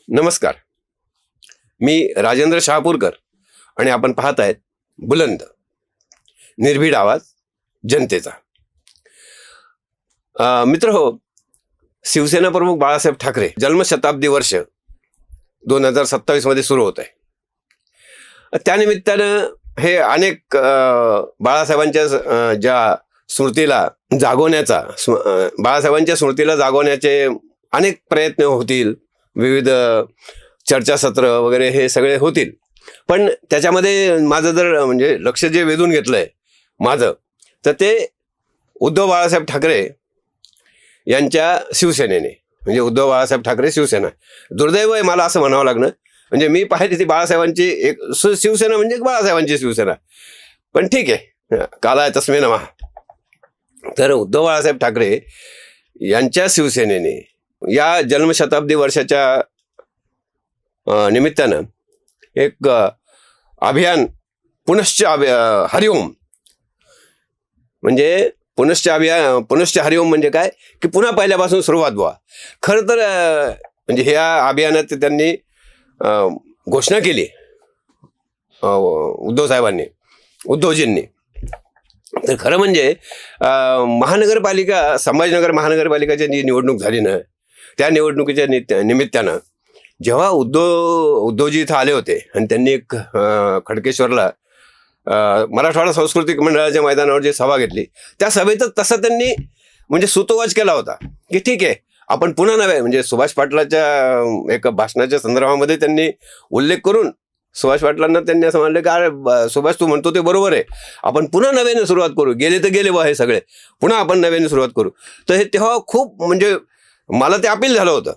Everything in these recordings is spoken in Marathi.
नमस्कार. मी राजेंद्र शहापूरकर आणि आपण पाहत आहेत बुलंद निर्भीड आवाज जनतेचा. मित्र हो, शिवसेना प्रमुख बाळासाहेब ठाकरे जन्मशताब्दी वर्ष 2027 मध्ये सुरू होत आहे. त्यानिमित्तानं हे अनेक बाळासाहेबांच्या ज्या स्मृतीला जागवण्याचा बाळासाहेबांच्या स्मृतीला जागवण्याचे अनेक प्रयत्न होतील, विविध चर्चासत्र वगैरे हे सगळे होतील. पण त्याच्यामध्ये माझं जर म्हणजे लक्ष जे वेधून घेतलंय माझं, तर ते उद्धव बाळासाहेब ठाकरे यांच्या शिवसेनेने, म्हणजे उद्धव बाळासाहेब ठाकरे शिवसेना. दुर्दैव आहे मला असं म्हणावं लागणं, म्हणजे मी पाहिजे ती बाळासाहेबांची एक शिवसेना म्हणजे बाळासाहेबांची शिवसेना, पण ठीक आहे, काला तस्मै नमः. तर उद्धव बाळासाहेब ठाकरे यांच्या शिवसेनेने या जन्मशताब्दी वर्षाच्या निमित्तानं एक अभियान पुनश्च हरिओम, म्हणजे पुनश्च हरिओम म्हणजे काय की पुन्हा पहिल्यापासून सुरुवात व्हा. खरं तर म्हणजे ह्या अभियानात त्यांनी घोषणा केली उद्धवजींनी. तर खरं म्हणजे संभाजीनगर महानगरपालिकाची जी निवडणूक झाली ना, त्या निवडणुकीच्या निमित्तानं जेव्हा उद्धवजी इथं आले होते आणि त्यांनी एक खडकेश्वरला मराठवाडा सांस्कृतिक मंडळाच्या मैदानावर जी सभा घेतली, त्या सभेतच तसा त्यांनी म्हणजे सुतोवाच केला होता की ठीक आहे, आपण पुन्हा नव्हे, म्हणजे सुभाष पाटलाच्या एक भाषणाच्या संदर्भामध्ये त्यांनी उल्लेख करून सुभाष पाटलांना त्यांनी असं म्हणलं की अरे सुभाष, तू म्हणतो ते बरोबर आहे, आपण पुन्हा नव्याने सुरुवात करू, गेले तर गेले बा हे सगळे, पुन्हा आपण नव्याने सुरुवात करू. तर हे तेव्हा खूप म्हणजे मला ते अपील झालं होतं.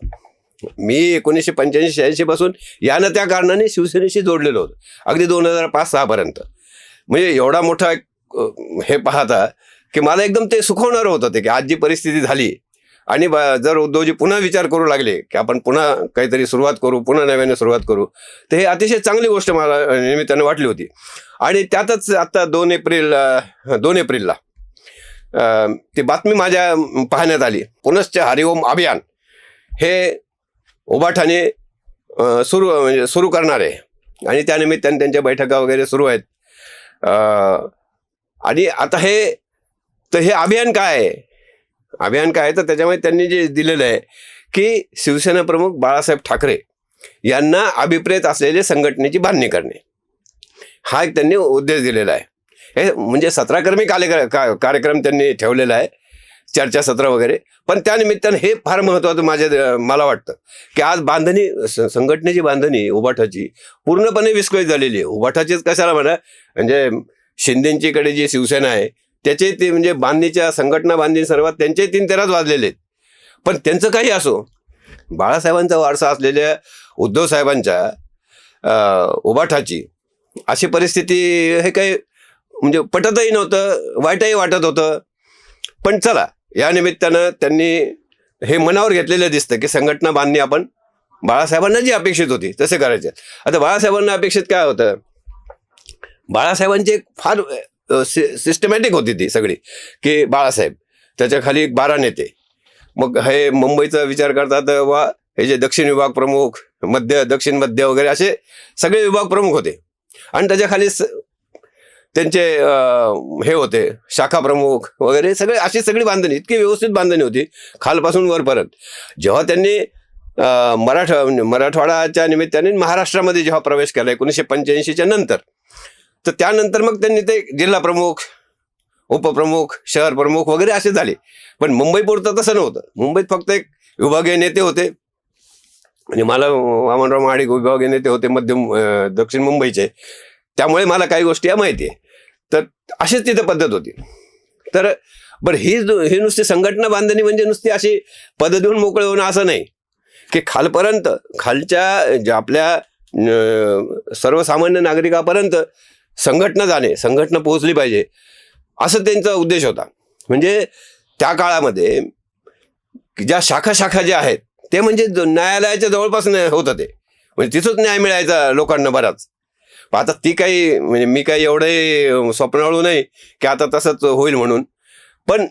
मी 1985-86 पासून यानं त्या कारणाने शिवसेनेशी जोडलेलो होतो, अगदी 2005-06 पर्यंत. म्हणजे एवढा मोठा हे पाहता की मला एकदम ते सुखवणारं होतं ते की आज जी परिस्थिती झाली आणि जर उद्धवजी पुन्हा विचार करू लागले की आपण पुन्हा काहीतरी सुरुवात करू, पुन्हा नव्याने सुरुवात करू, तर हे अतिशय चांगली गोष्ट मला निमित्तानं वाटली होती. आणि त्यातच आता 2 एप्रिलला ती बातमी माझ्या पाहण्यात आली, पुनश्च हरिओम अभियान हे उभाठाने सुरू करणार आहे आणि त्यानिमित्ताने त्यांच्या बैठका वगैरे सुरू आहेत. आणि आता हे अभियान काय आहे, तर त्याच्यामध्ये त्यांनी जे दिलेलं आहे की शिवसेना प्रमुख बाळासाहेब ठाकरे यांना अभिप्रेत असलेले संघटनेची बांधणी करणे, हा एक त्यांनी उद्देश दिलेला आहे. हे म्हणजे 17 कर्मी कार्यक्रम त्यांनी ठेवलेला आहे, चर्चासत्र वगैरे. पण त्यानिमित्तानं हे फार महत्त्वाचं मला वाटतं की आज संघटनेची बांधणी उभाठाची पूर्णपणे विस्कळीत झालेली आहे. उभाठाचीच कशाला म्हणा, म्हणजे शिंदेंचीकडे जी शिवसेना आहे त्याचे ते म्हणजे संघटना बांधणी सर्वात त्यांचे 3-13 वाजलेले आहेत. पण त्यांचं काही असो, बाळासाहेबांचा वारसा असलेल्या उद्धव साहेबांच्या उभाठाची अशी परिस्थिती हे काही म्हणजे पटतही नव्हतं, वाईटही वाटत होतं. पण चला, या निमित्तानं त्यांनी हे मनावर घेतलेलं दिसतं की संघटना बांधणी आपण बाळासाहेबांना जी अपेक्षित होती तसे करायचे. आता बाळासाहेबांना अपेक्षित काय होतं, बाळासाहेबांची एक फार सिस्टमॅटिक होती ती सगळी की बाळासाहेब, त्याच्या खाली 12 नेते, मग हे मुंबईचा विचार करतात वा हे जे दक्षिण विभाग प्रमुख, दक्षिण मध्य वगैरे असे सगळे विभाग प्रमुख होते आणि त्याच्या खाली त्यांचे हे होते शाखा प्रमुख वगैरे, सगळे अशी सगळी बांधणी, इतकी व्यवस्थित बांधणी होती खालपासून वरपर्यंत. जेव्हा त्यांनी मराठवाड्याच्या निमित्ताने महाराष्ट्रामध्ये जेव्हा प्रवेश केला 1985च्या नंतर, तर त्यानंतर मग त्यांनी ते जिल्हा प्रमुख, उपप्रमुख, शहर प्रमुख वगैरे असे झाले. पण मुंबईपुरतं तसं नव्हतं. मुंबईत फक्त एक विभागीय नेते होते आणि मला वामनराव महाडिक विभागीय नेते होते दक्षिण मुंबईचे, त्यामुळे मला काही गोष्टी या माहिती आहे. तर अशीच तिथं पद्धत होती. तर बरं, ही नुसती संघटना बांधणी म्हणजे नुसती अशी पद देऊन मोकळे होणं असं नाही की खालपर्यंत, खालच्या ज्या आपल्या सर्वसामान्य नागरिकापर्यंत संघटना पोहोचली पाहिजे, असं त्यांचा उद्देश होता. म्हणजे त्या काळामध्ये ज्या शाखा ज्या आहेत ते म्हणजे न्यायालयाच्या जवळपास होतं ते, म्हणजे तिथंच न्याय मिळायचा लोकांना बराच. आता ती काही म्हणजे मी काही एवढे स्वप्नाळू नाही की आता तसंच होईल म्हणून, पण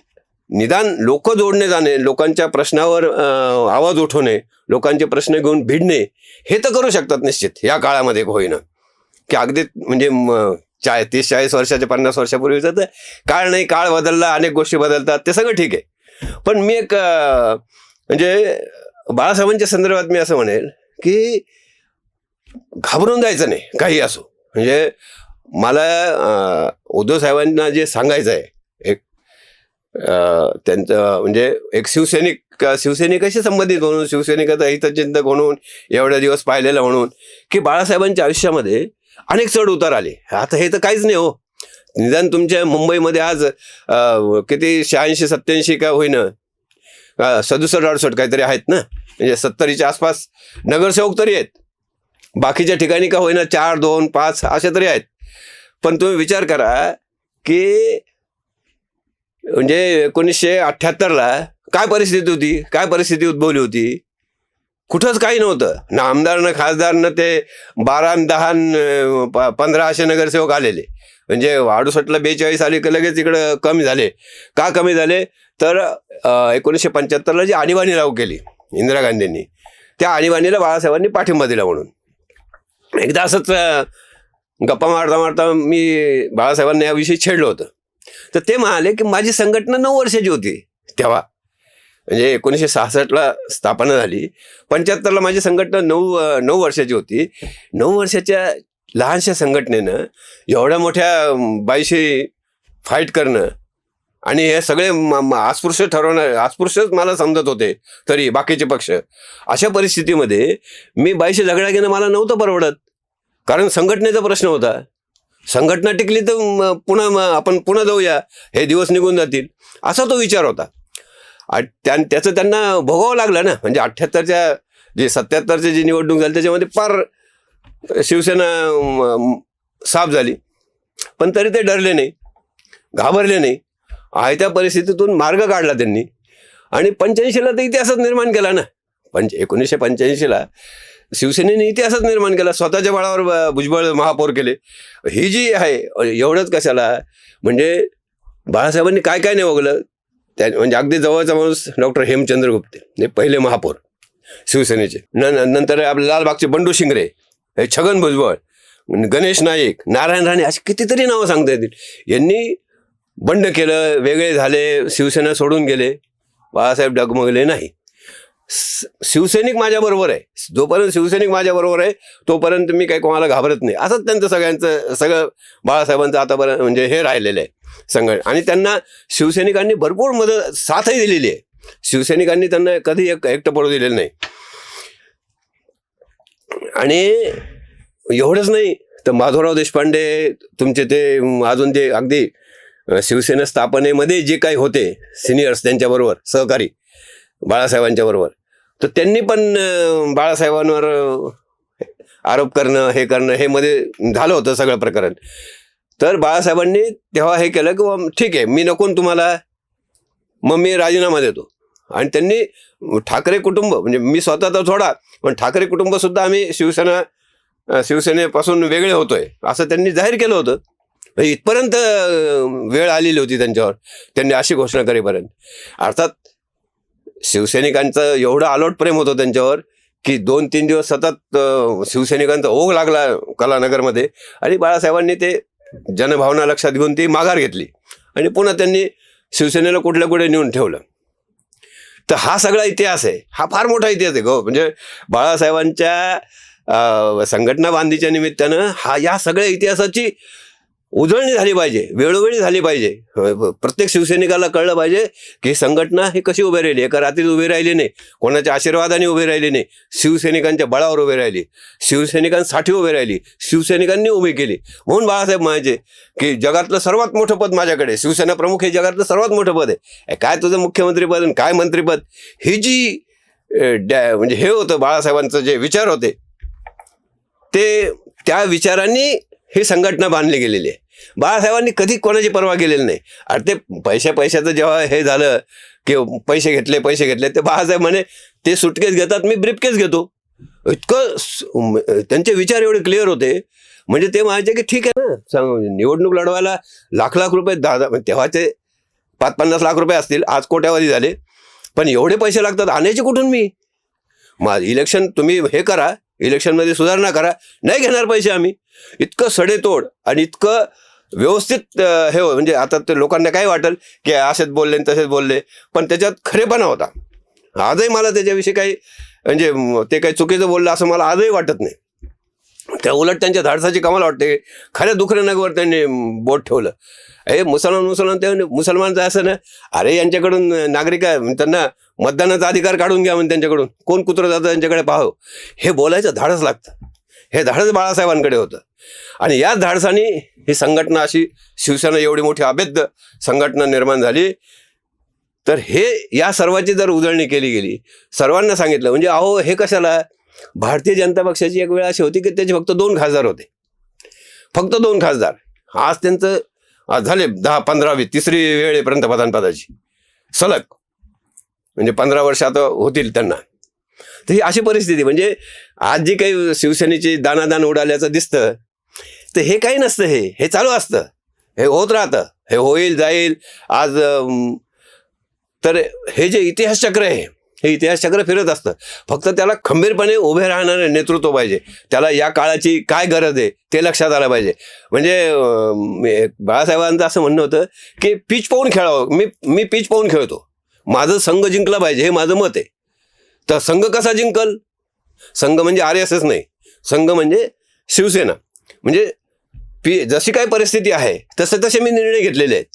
निदान लोक जोडणे जाणे, लोकांच्या प्रश्नावर आवाज उठवणे, लोकांचे प्रश्न घेऊन भिडणे, हे तर करू शकतात निश्चित या काळामध्ये होईना. की अगदी म्हणजे 30-40 वर्षाच्या 50 वर्षापूर्वीचं तर काळ नाही, काळ बदलला, अनेक गोष्टी बदलतात, ते सगळं ठीक आहे. पण मी एक म्हणजे बाळासाहेबांच्या संदर्भात मी असं म्हणेल की घाबरून जायचं नाही, काही असो. म्हणजे मला उद्धव साहेबांना जे सांगायचं आहे, एक त्यांचं म्हणजे एक शिवसैनिकाशी संबंधित म्हणून, शिवसैनिकाचा हितचिंतक म्हणून, एवढे दिवस पाहिलेलं म्हणून, की बाळासाहेबांच्या आयुष्यामध्ये अनेक चढ उतार आले. आता हे तर काहीच नाही हो. निदान तुमच्या मुंबईमध्ये आज किती 86-87 का होईना 67-68 काहीतरी आहेत ना, म्हणजे 70च्या आसपास नगरसेवक तरी आहेत. बाकीच्या ठिकाणी का होईना 4, 2, 5 असे तरी आहेत. पण तुम्ही विचार करा की म्हणजे 1978ला काय परिस्थिती होती, काय परिस्थिती उद्भवली होती. कुठंच काही नव्हतं, ना आमदार ना खासदार, न ते 12, 10, 15 असे नगरसेवक आलेले. म्हणजे 68ला 42 आले की लगेच इकडं कमी झाले. का कमी झाले तर 1975ला जी आणीबाणी लागू केली इंदिरा गांधींनी, त्या आणीबाणीला बाळासाहेबांनी पाठिंबा दिला. म्हणून एकदा असंच गप्पा मारता मारता मी बाळासाहेबांना याविषयी छेडलं होतं. तर ते म्हणाले की माझी संघटना 9 वर्षाची होती तेव्हा, म्हणजे 1966ला स्थापना झाली, 75ला माझी संघटना 9 वर्षाची होती. 9 वर्षाच्या लहानशा संघटनेनं एवढ्या मोठ्या बाईशी फाईट करणं, आणि हे सगळे अस्पृश्य ठरवणार, अस्पृश्यच मला समजत होते तरी बाकीचे पक्ष, अशा परिस्थितीमध्ये मी बाईशी झगडा घेणं मला नव्हतं परवडत. कारण संघटनेचा प्रश्न होता. संघटना टिकली तर आपण पुन्हा जाऊया, हे दिवस निघून जातील, असा तो विचार होता. त्याचं त्यांना भोगावं लागलं ना. म्हणजे 78च्या जे 77ची जी निवडणूक झाली त्याच्यामध्ये फार शिवसेना साफ झाली, पण तरी ते डरले नाही, घाबरले नाही. आहे त्या परिस्थितीतून मार्ग काढला त्यांनी, आणि 85ला तर इतिहासच निर्माण केला ना. 1985ला शिवसेनेने इतिहासच निर्माण केला, स्वतःच्या बळावर भुजबळ महापौर केले. ही जी आहे, एवढंच कशाला, म्हणजे बाळासाहेबांनी काय काय नाही वगळलं. म्हणजे अगदी जवळचा माणूस डॉक्टर हेमचंद्र गुप्ते, हे पहिले महापौर शिवसेनेचे. नंतर आपले लालबागचे बंडू शिंगरे, हे छगन भुजबळ, गणेश नाईक, नारायण राणे, अशी कितीतरी नावं सांगता येतील. यांनी बंड केलं, वेगळे झाले, शिवसेना सोडून गेले. बाळासाहेब डगमगले नाही. शिवसैनिक माझ्याबरोबर आहे, जोपर्यंत शिवसैनिक माझ्याबरोबर आहे तोपर्यंत मी काही कोणाला घाबरत नाही, असंच त्यांचं सगळं बाळासाहेबांचं आतापर्यंत म्हणजे हे राहिलेलं आहे संघटन. आणि त्यांना शिवसैनिकांनी भरपूर मदत, साथही दिलेली आहे. शिवसैनिकांनी त्यांना कधी एकटं पडू दिलेलं नाही. आणि एवढंच नाही तर माधवराव देशपांडे, तुमचे ते अजून जे अगदी शिवसेना स्थापनेमध्ये जे काही होते सिनियर्स, त्यांच्याबरोबर सहकारी बाळासाहेबांच्या बरोबर, तर त्यांनी पण बाळासाहेबांवर आरोप करणं, हे करणं, हे मध्ये झालं होतं सगळं प्रकरण. तर बाळासाहेबांनी तेव्हा हे केलं की ठीक आहे, मी नको तुम्हाला, मग मी राजीनामा देतो. आणि त्यांनी ठाकरे कुटुंब, म्हणजे मी स्वतः तर थोडा, पण ठाकरे कुटुंब सुद्धा आम्ही शिवसेनेपासून वेगळे होतोय असं त्यांनी जाहीर केलं होतं. इथपर्यंत वेळ आलेली होती त्यांच्यावर, त्यांनी अशी घोषणा करेपर्यंत. अर्थात शिवसैनिकांचं एवढं आलोट प्रेम होतं त्यांच्यावर की 2-3 दिवस सतत शिवसैनिकांचा ओघ लागला कलानगरमध्ये, आणि बाळासाहेबांनी ते जनभावना लक्षात घेऊन ती माघार घेतली, आणि पुन्हा त्यांनी शिवसेनेला कुठल्या कुठे नेऊन ठेवलं. तर हा सगळा इतिहास आहे, हा फार मोठा इतिहास आहे गो. म्हणजे बाळासाहेबांच्या संघटना बांधीच्या निमित्तानं या सगळ्या इतिहासाची उजळणी झाली पाहिजे, वेळोवेळी झाली पाहिजे. प्रत्येक शिवसैनिकाला कळलं पाहिजे की संघटना ही कशी उभी राहिली. एका रात्रीत उभी राहिली नाही, कोणाच्या आशीर्वादाने उभी राहिली नाही, शिवसैनिकांच्या बळावर उभी राहिली, शिवसैनिकांसाठी उभी राहिली, शिवसैनिकांनी उभी केली. म्हणून बाळासाहेब म्हणायचे की जगातलं सर्वात मोठं पद माझ्याकडे, शिवसेना प्रमुख हे जगातलं सर्वात मोठं पद आहे. काय तुझं मुख्यमंत्रीपद आणि काय मंत्रीपद, ही जी म्हणजे हे होतं बाळासाहेबांचं जे विचार होते, ते त्या विचारांनी ही संघटना बांधली गेलेली आहे. बाळासाहेबांनी कधी कोणाची पर्वा केलेली नाही. अरे ते पैशाचं जेव्हा हे झालं की पैसे घेतले, ते बाळासाहेब म्हणे ते सुटकेस घेतात, मी ब्रीफकेस घेतो. इतकं त्यांचे विचार एवढे क्लिअर होते. म्हणजे ते म्हणायचे की ठीक आहे ना, निवडणूक लढवायला लाख रुपये, तेव्हाचे 5-50 लाख रुपये असतील, आज कोट्यावधी झाले. पण एवढे पैसे लागतात, आणायचे कुठून मी? इलेक्शन तुम्ही हे करा, इलेक्शनमध्ये सुधारणा करा, नाही घेणार पैसे आम्ही. इतकं सडेतोड आणि इतकं व्यवस्थित हे म्हणजे आता ते लोकांना काय वाटेल की असेच बोलले तसेच बोलले, पण त्याच्यात खरेपणा होता. आजही मला त्याच्याविषयी काही म्हणजे ते काही चुकीचं बोललं असं मला आजही वाटत नाही. त्या उलट त्यांच्या धाडसाची कमाल वाटते. खऱ्या दुखऱ्या नगवर त्यांनी बोट ठेवलं. मुसलमान ते मुसलमानचं असं ना, अरे यांच्याकडून नागरिक आहे, त्यांना मतदानाचा अधिकार काढून घ्या, म्हणजे त्यांच्याकडून कोण कुत्रं जातं त्यांच्याकडे पाहावं, हे बोलायचं धाडस लागतं. हे धाडस बाळासाहेबांकडे होतं. आणि याच धाडसाने ही संघटना, अशी शिवसेना एवढी मोठी अभेद्य संघटना निर्माण झाली. तर हे या सर्वाची जर उजळणी केली गेली, सर्वांना सांगितलं म्हणजे अहो हे कशाला. भारतीय जनता पक्षाची एक वेळ अशी होती की त्याचे फक्त 2 खासदार होते, फक्त 2 खासदार. आज त्यांचं झाले 10-15 तिसरी वेळ आहे पंतप्रधान पदाची सलग, म्हणजे 15 वर्ष आता होतील त्यांना. तर ही अशी परिस्थिती. म्हणजे आज जी काही शिवसेनेची दानादान उडाल्याचं दिसतं, तर हे काही नसतं. हे चालू असतं, हे होत राहतं, हे होईल जाईल. आज तर हे जे इतिहास चक्र आहे, हे इतिहास चक्र फिरत असतं. फक्त त्याला खंबीरपणे उभे राहणारे नेतृत्व पाहिजे. त्याला या काळाची काय गरज आहे ते लक्षात आलं पाहिजे. म्हणजे बाळासाहेबांचं असं म्हणणं होतं की पिच पाहून खेळावं. मी पिच पाहून खेळतो, माझं संघ जिंकला पाहिजे, हे माझं मत आहे. तर संघ कसा जिंकल? संघ म्हणजे RSS नाही, संघ म्हणजे शिवसेना. म्हणजे जशी काय परिस्थिती आहे तसे मी निर्णय घेतलेले आहेत.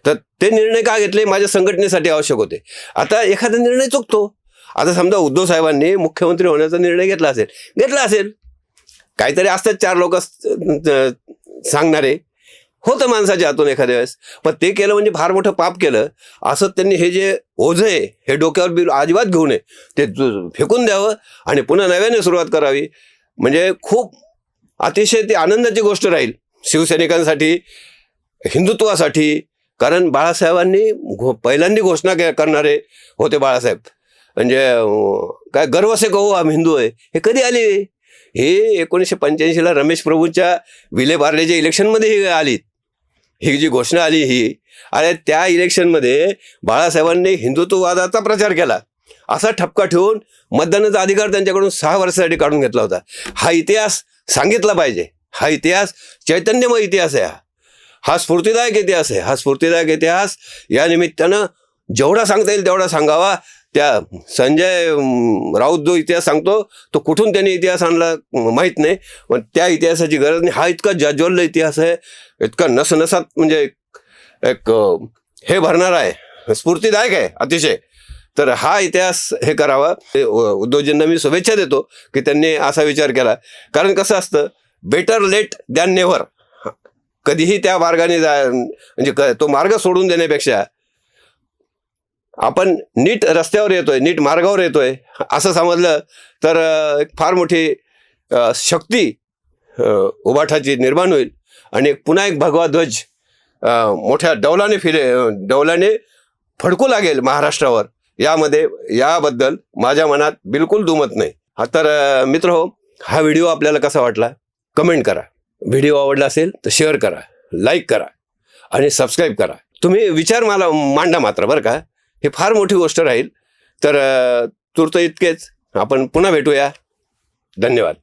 तर ते निर्णय का घेतले? माझ्या संघटनेसाठी आवश्यक होते. आता एखादा निर्णय चुकतो. आता समजा उद्धव साहेबांनी मुख्यमंत्री होण्याचा निर्णय घेतला असेल, काहीतरी असतात 4 लोक सांगणारे, होतं माणसाच्या हातून एखाद्या वेळेस. पण ते केलं म्हणजे फार मोठं पाप केलं. असं त्यांनी हे जे ओझं आहे हे डोक्यावर अजिबात घेऊ नये, ते फेकून द्यावं आणि पुन्हा नव्याने सुरुवात करावी. म्हणजे खूप अतिशय ती आनंदाची गोष्ट राहील शिवसैनिकांसाठी, हिंदुत्वासाठी. कारण बाळासाहेबांनी पहिल्यांदी घोषणा करणारे होते बाळासाहेब. म्हणजे काय गर्व से कहो हम हिंदू आहे, हे कधी आली? हे 1985ला रमेश प्रभूंच्या विलेपार्लेच्या इलेक्शनमध्ये ही आली. ही जी घोषणा आली ही, अरे त्या इलेक्शनमध्ये बाळासाहेबांनी हिंदुत्ववादाचा प्रचार केला. असा ठपका ठेवून मतदानाचा अधिकार त्यांच्याकडून 6 वर्षासाठी काढून घेतला होता. हा इतिहास सांगितला पाहिजे. हा इतिहास चैतन्यमय इतिहास आहे. हा स्फूर्तिदायक इतिहास आहे. हा स्फूर्तिदायक इतिहास या निमित्तानं जेवढा सांगता येईल तेवढा सांगावा. त्या संजय राऊत जो इतिहास सांगतो तो कुठून त्यांनी इतिहास आणला माहीत नाही, पण त्या इतिहासाची गरज नाही. हा इतका जाज्वल्य इतिहास आहे, इतका नसनसात म्हणजे एक हे भरणार आहे, स्फूर्तिदायक आहे अतिशय. तर हा इतिहास हे करावा. उद्धवजींना मी शुभेच्छा देतो की त्यांनी असा विचार केला. कारण कसं असतं, बेटर लेट दॅन नेव्हर. कधीही त्या मार्गाने म्हणजे तो मार्ग सोडून देण्यापेक्षा आपण नीट रस्त्यावर येतोय, नीट मार्गावर येतोय असं समजलं तर फार मोठी शक्ती उभाठाची निर्माण होईल. आणि पुन्हा एक भगवा ध्वज मोठ्या डौलाने फडकू लागेल महाराष्ट्रावर. याबद्दल माझ्या मनात बिलकुल दुमत नाही. तर मित्रहो, हा व्हिडिओ आपल्याला कसा वाटला कमेंट करा. व्हिडिओ आवडला असेल तर शेअर करा, लाईक करा आणि सबस्क्राईब करा. तुम्ही विचार मला मांडा मात्र, बरं का. हे फार मोठी गोष्ट राहील. तर तूर्त इतकेच. आपण पुन्हा भेटूया. धन्यवाद.